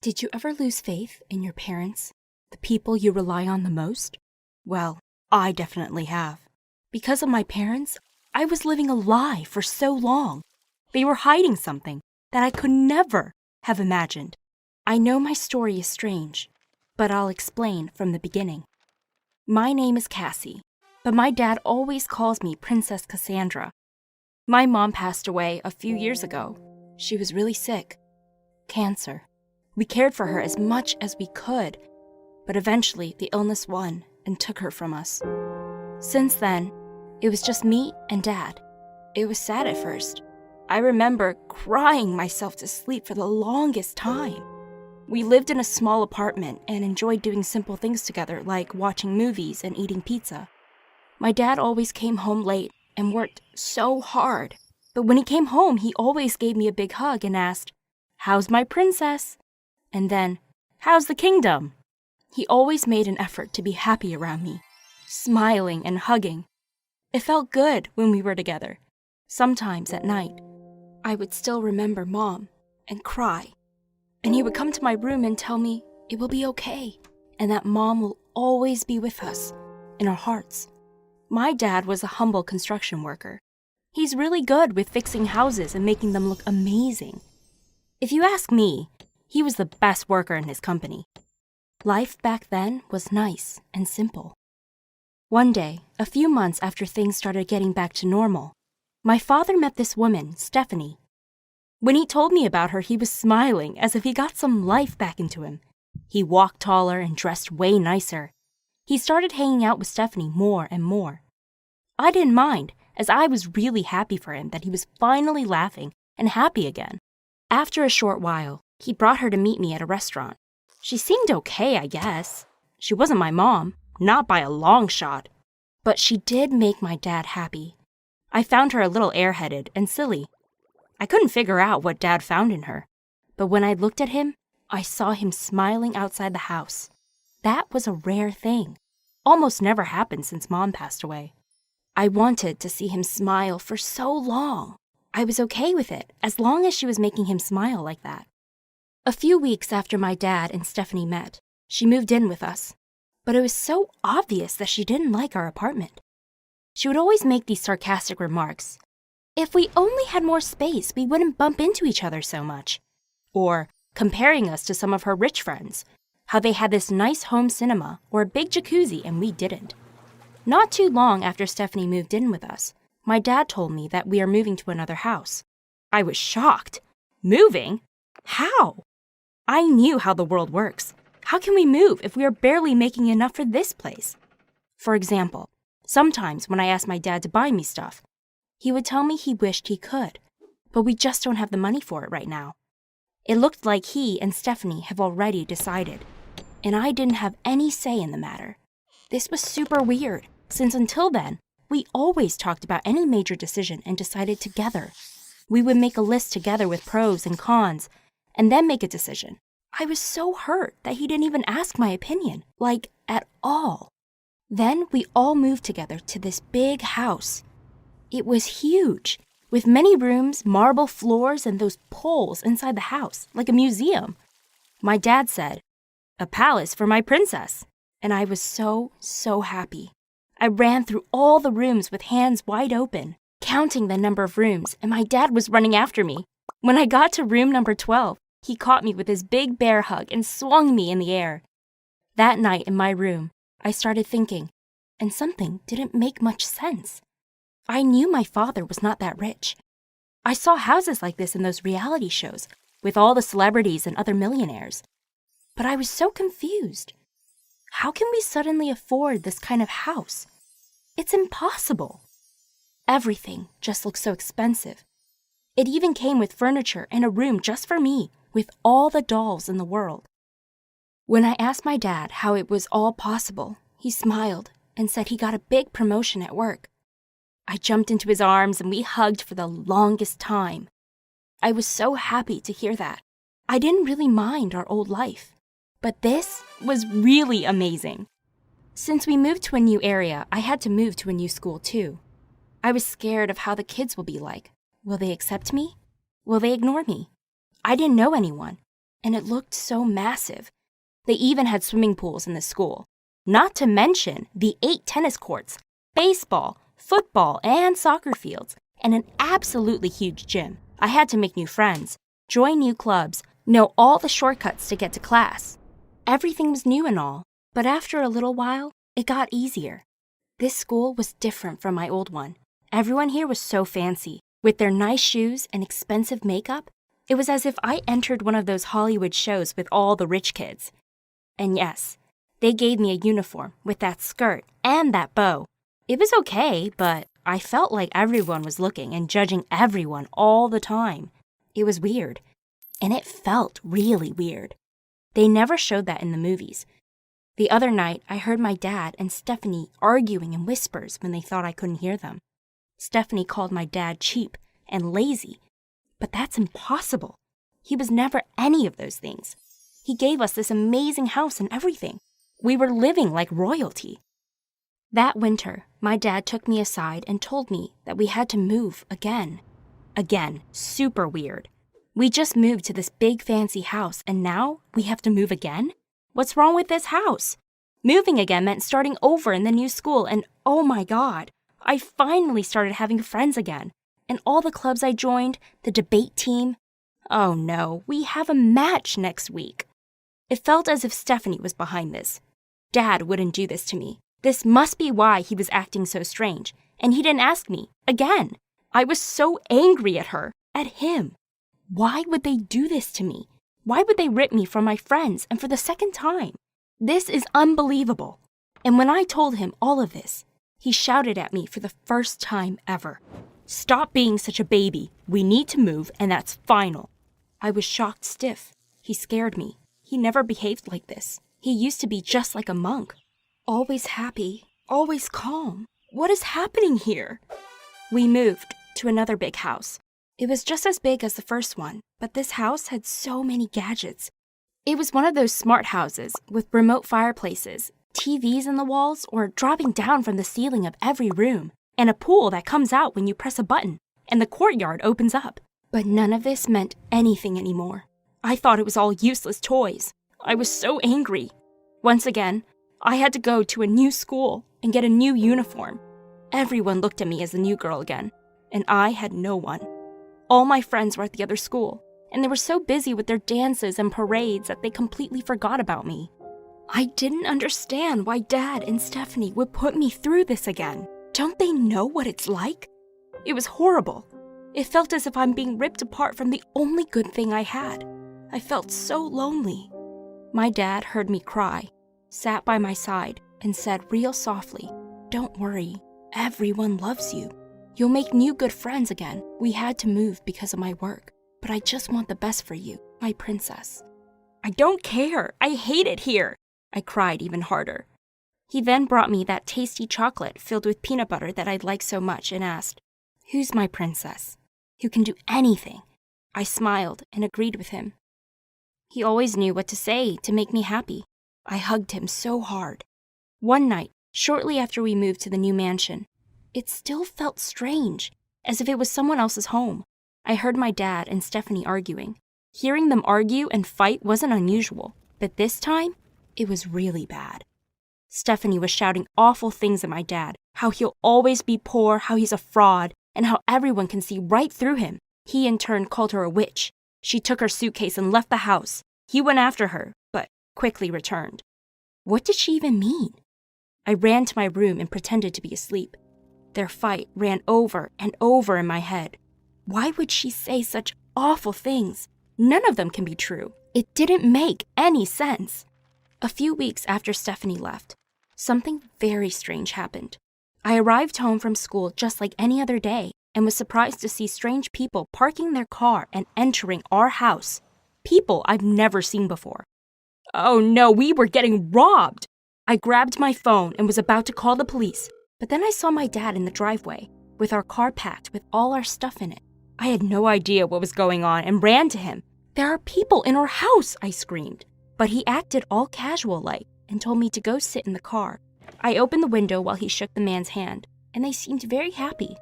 Did you ever lose faith in your parents, the people you rely on the most? Well, I definitely have. Because of my parents, I was living a lie for so long. They were hiding something that I could never have imagined. I know my story is strange, but I'll explain from the beginning. My name is Cassie, but my dad always calls me Princess Cassandra. My mom passed away a few years ago. She was really sick. Cancer. We cared for her as much as we could, but eventually the illness won and took her from us. Since then, it was just me and Dad. It was sad at first. I remember crying myself to sleep for the longest time. We lived in a small apartment and enjoyed doing simple things together like watching movies and eating pizza. My dad always came home late and worked so hard, but when he came home, he always gave me a big hug and asked, "How's my princess?" And then, "How's the kingdom?" He always made an effort to be happy around me, smiling and hugging. It felt good when we were together. Sometimes at night, I would still remember Mom and cry. And he would come to my room and tell me it will be okay and that Mom will always be with us in our hearts. My dad was a humble construction worker. He's really good with fixing houses and making them look amazing. If you ask me, he was the best worker in his company. Life back then was nice and simple. One day, a few months after things started getting back to normal, my father met this woman, Stephanie. When he told me about her, he was smiling as if he got some life back into him. He walked taller and dressed way nicer. He started hanging out with Stephanie more and more. I didn't mind, as I was really happy for him that he was finally laughing and happy again. After a short while, he brought her to meet me at a restaurant. She seemed okay, I guess. She wasn't my mom, not by a long shot. But she did make my dad happy. I found her a little airheaded and silly. I couldn't figure out what Dad found in her. But when I looked at him, I saw him smiling outside the house. That was a rare thing. Almost never happened since Mom passed away. I wanted to see him smile for so long. I was okay with it, as long as she was making him smile like that. A few weeks after my dad and Stephanie met, she moved in with us. But it was so obvious that she didn't like our apartment. She would always make these sarcastic remarks. If we only had more space, we wouldn't bump into each other so much. Or comparing us to some of her rich friends, how they had this nice home cinema or a big jacuzzi and we didn't. Not too long after Stephanie moved in with us, my dad told me that we are moving to another house. I was shocked. Moving? How? I knew how the world works. How can we move if we are barely making enough for this place? For example, sometimes when I asked my dad to buy me stuff, he would tell me he wished he could, but we just don't have the money for it right now. It looked like he and Stephanie have already decided, and I didn't have any say in the matter. This was super weird, since until then, we always talked about any major decision and decided together. We would make a list together with pros and cons, and then make a decision. I was so hurt that he didn't even ask my opinion, like, at all. Then we all moved together to this big house. It was huge, with many rooms, marble floors, and those poles inside the house, like a museum. My dad said, "A palace for my princess." And I was so happy. I ran through all the rooms with hands wide open, counting the number of rooms, and my dad was running after me. When I got to room number 12, he caught me with his big bear hug and swung me in the air. That night in my room, I started thinking, and something didn't make much sense. I knew my father was not that rich. I saw houses like this in those reality shows, with all the celebrities and other millionaires. But I was so confused. How can we suddenly afford this kind of house? It's impossible. Everything just looked so expensive. It even came with furniture and a room just for me, with all the dolls in the world. When I asked my dad how it was all possible, he smiled and said he got a big promotion at work. I jumped into his arms and we hugged for the longest time. I was so happy to hear that. I didn't really mind our old life, but this was really amazing. Since we moved to a new area, I had to move to a new school too. I was scared of how the kids will be like. Will they accept me? Will they ignore me? I didn't know anyone. and it looked so massive. They even had swimming pools in the school. Not to mention the 8 tennis courts, baseball, football, and soccer fields, and an absolutely huge gym. I had to make new friends, join new clubs, know all the shortcuts to get to class. Everything was new and all, but after a little while, it got easier. This school was different from my old one. Everyone here was so fancy. With their nice shoes and expensive makeup, it was as if I entered one of those Hollywood shows with all the rich kids. And yes, they gave me a uniform with that skirt and that bow. It was okay, but I felt like everyone was looking and judging everyone all the time. It was weird, and it felt really weird. They never showed that in the movies. The other night, I heard my dad and Stephanie arguing in whispers when they thought I couldn't hear them. Stephanie called my dad cheap and lazy, but that's impossible. He was never any of those things. He gave us this amazing house and everything. We were living like royalty. That winter, my dad took me aside and told me that we had to move again. Again, super weird. We just moved to this big fancy house and now we have to move again? What's wrong with this house? Moving again meant starting over in the new school and oh my God, I finally started having friends again. And all the clubs I joined, the debate team. Oh no, we have a match next week. It felt as if Stephanie was behind this. Dad wouldn't do this to me. This must be why he was acting so strange. And he didn't ask me. Again. I was so angry at her. At him. Why would they do this to me? Why would they rip me from my friends and for the second time? This is unbelievable. And when I told him all of this, he shouted at me for the first time ever. Stop being such a baby. We need to move and that's final. I was shocked stiff. He scared me. He never behaved like this. He used to be just like a monk. Always happy, always calm. What is happening here? We moved to another big house. It was just as big as the first one, but this house had so many gadgets. It was one of those smart houses with remote fireplaces, TVs in the walls or dropping down from the ceiling of every room, and a pool that comes out when you press a button, and the courtyard opens up. But none of this meant anything anymore. I thought it was all useless toys. I was so angry. Once again, I had to go to a new school and get a new uniform. Everyone looked at me as the new girl again, and I had no one. All my friends were at the other school, and they were so busy with their dances and parades that they completely forgot about me. I didn't understand why Dad and Stephanie would put me through this again. Don't they know what it's like? It was horrible. It felt as if I'm being ripped apart from the only good thing I had. I felt so lonely. My dad heard me cry, sat by my side, and said real softly, "Don't worry, everyone loves you. You'll make new good friends again. We had to move because of my work, but I just want the best for you, my princess." I don't care. I hate it here. I cried even harder. He then brought me that tasty chocolate filled with peanut butter that I'd like so much and asked, "Who's my princess? Who can do anything?" I smiled and agreed with him. He always knew what to say to make me happy. I hugged him so hard. One night, shortly after we moved to the new mansion, it still felt strange, as if it was someone else's home. I heard my dad and Stephanie arguing. Hearing them argue and fight wasn't unusual, but this time, it was really bad. Stephanie was shouting awful things at my dad, how he'll always be poor, how he's a fraud, and how everyone can see right through him. He in turn called her a witch. She took her suitcase and left the house. He went after her, but quickly returned. What did she even mean? I ran to my room and pretended to be asleep. Their fight ran over and over in my head. Why would she say such awful things? None of them can be true. It didn't make any sense. A few weeks after Stephanie left, something very strange happened. I arrived home from school just like any other day and was surprised to see strange people parking their car and entering our house. People I've never seen before. Oh no, we were getting robbed! I grabbed my phone and was about to call the police, but then I saw my dad in the driveway, with our car packed with all our stuff in it. I had no idea what was going on and ran to him. "There are people in our house!" I screamed. But he acted all casual-like and told me to go sit in the car. I opened the window while he shook the man's hand, and they seemed very happy.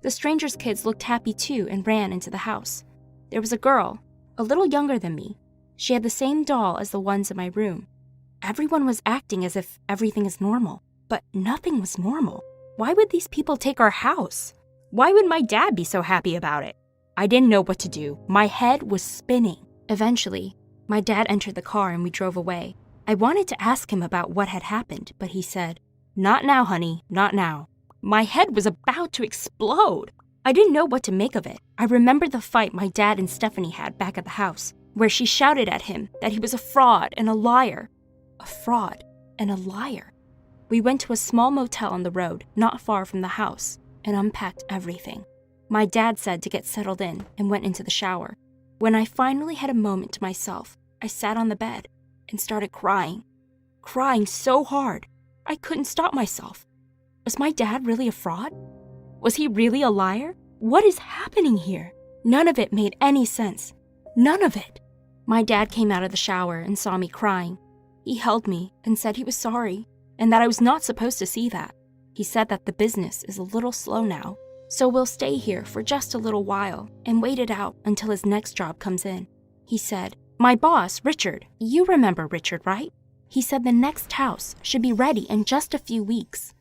The stranger's kids looked happy too and ran into the house. There was a girl, a little younger than me. She had the same doll as the ones in my room. Everyone was acting as if everything is normal, but nothing was normal. Why would these people take our house? Why would my dad be so happy about it? I didn't know what to do. My head was spinning. Eventually, my dad entered the car and we drove away. I wanted to ask him about what had happened, but he said, "Not now, honey, not now." My head was about to explode. I didn't know what to make of it. I remembered the fight my dad and Stephanie had back at the house, where she shouted at him that he was a fraud and a liar. A fraud and a liar. We went to a small motel on the road, not far from the house, and unpacked everything. My dad said to get settled in and went into the shower. When I finally had a moment to myself, I sat on the bed and started crying. Crying so hard, I couldn't stop myself. Was my dad really a fraud? Was he really a liar? What is happening here? None of it made any sense. None of it. My dad came out of the shower and saw me crying. He held me and said he was sorry and that I was not supposed to see that. He said that the business is a little slow now, so we'll stay here for just a little while and wait it out until his next job comes in. He said, "My boss, Richard, you remember Richard, right? He said the next house should be ready in just a few weeks."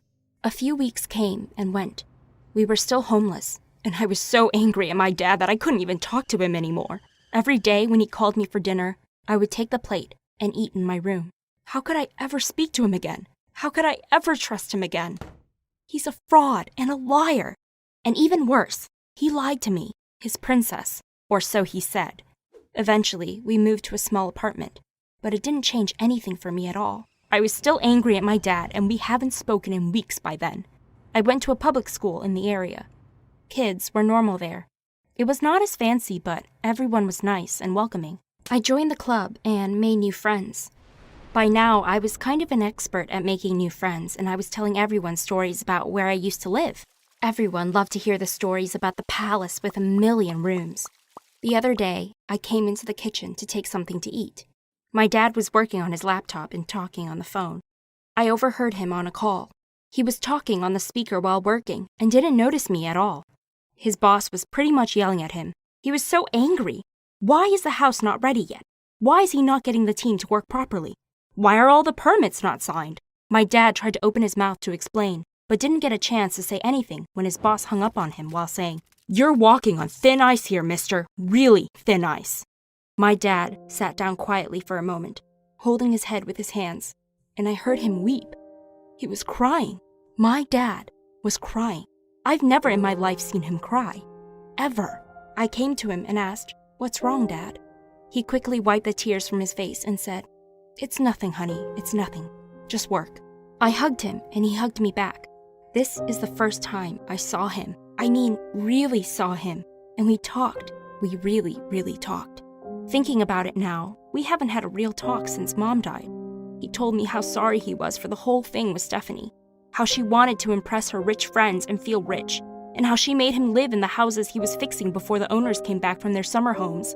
A few weeks came and went. We were still homeless, and I was so angry at my dad that I couldn't even talk to him anymore. Every day when he called me for dinner, I would take the plate and eat in my room. How could I ever speak to him again? How could I ever trust him again? He's a fraud and a liar. And even worse, he lied to me, his princess, or so he said. Eventually, we moved to a small apartment, but it didn't change anything for me at all. I was still angry at my dad, and we haven't spoken in weeks by then. I went to a public school in the area. Kids were normal there. It was not as fancy, but everyone was nice and welcoming. I joined the club and made new friends. By now, I was kind of an expert at making new friends, and I was telling everyone stories about where I used to live. Everyone loved to hear the stories about the palace with 1,000,000 rooms. The other day, I came into the kitchen to take something to eat. My dad was working on his laptop and talking on the phone. I overheard him on a call. He was talking on the speaker while working and didn't notice me at all. His boss was pretty much yelling at him. He was so angry. Why is the house not ready yet? Why is he not getting the team to work properly? Why are all the permits not signed? My dad tried to open his mouth to explain, but didn't get a chance to say anything when his boss hung up on him while saying, "You're walking on thin ice here, mister. Really thin ice." My dad sat down quietly for a moment, holding his head with his hands, and I heard him weep. He was crying. My dad was crying. I've never in my life seen him cry. Ever. I came to him and asked, "What's wrong, Dad?" He quickly wiped the tears from his face and said, "It's nothing, honey. It's nothing. Just work." I hugged him and he hugged me back. This is the first time I saw him. I mean, really saw him. And we talked. We really, really talked. Thinking about it now, we haven't had a real talk since Mom died. He told me how sorry he was for the whole thing with Stephanie, how she wanted to impress her rich friends and feel rich, and how she made him live in the houses he was fixing before the owners came back from their summer homes.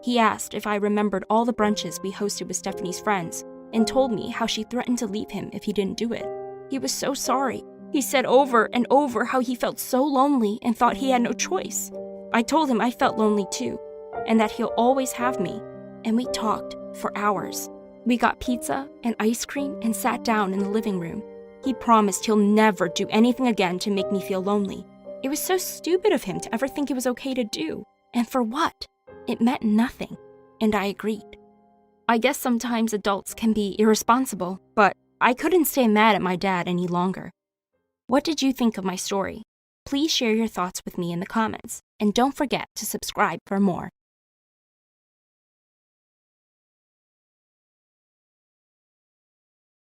He asked if I remembered all the brunches we hosted with Stephanie's friends, and told me how she threatened to leave him if he didn't do it. He was so sorry. He said over and over how he felt so lonely and thought he had no choice. I told him I felt lonely too, and that he'll always have me, and we talked for hours. We got pizza and ice cream and sat down in the living room. He promised he'll never do anything again to make me feel lonely. It was so stupid of him to ever think it was okay to do. And for what? It meant nothing, and I agreed. I guess sometimes adults can be irresponsible, but I couldn't stay mad at my dad any longer. What did you think of my story? Please share your thoughts with me in the comments, and don't forget to subscribe for more.